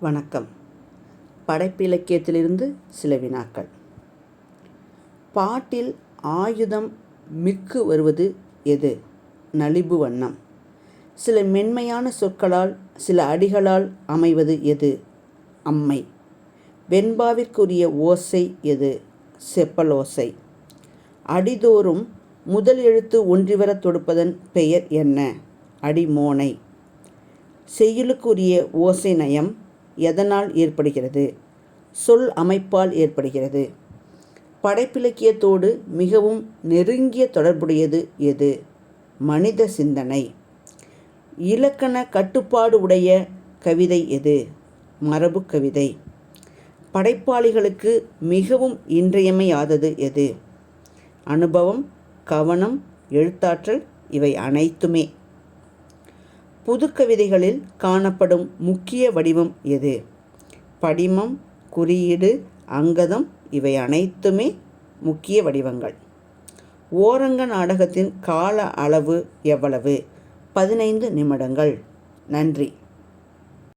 வணக்கம். படைப்பிலக்கியத்திலிருந்து சில வினாக்கள். பாட்டில் ஆயுதம் மிக்கு வருவது எது? நலிபு வண்ணம். சில மென்மையான சொற்களால் சில அடிகளால் அமைவது எது? அம்மை. வெண்பாவிற்குரிய ஓசை எது? செப்பலோசை. அடிதோறும் முதல் எழுத்து ஒன்றிவரத் தொடுப்பதன் பெயர் என்ன? அடிமோனை. செய்யுளுக்குரிய ஓசை நயம் எதனால் ஏற்படுகிறது? சொல் அமைப்பால் ஏற்படுகிறது. படைப்பிலக்கியத்தோடு மிகவும் நெருங்கிய தொடர்புடையது எது? மனித சிந்தனை. இலக்கண கட்டுப்பாடு உடைய கவிதை எது? மரபு கவிதை. படைப்பாளிகளுக்கு மிகவும் இன்றியமையாதது எது? அனுபவம், கவனம், எழுத்தாற்றல் இவை அனைத்துமே. புதுக்கவிதைகளில் காணப்படும் முக்கிய வடிவம் எது? படிமம், குறியீடு, அங்கதம் இவை அனைத்துமே முக்கிய வடிவங்கள். ஓரங்க நாடகத்தின் கால அளவு எவ்வளவு? 15 நிமிடங்கள். நன்றி.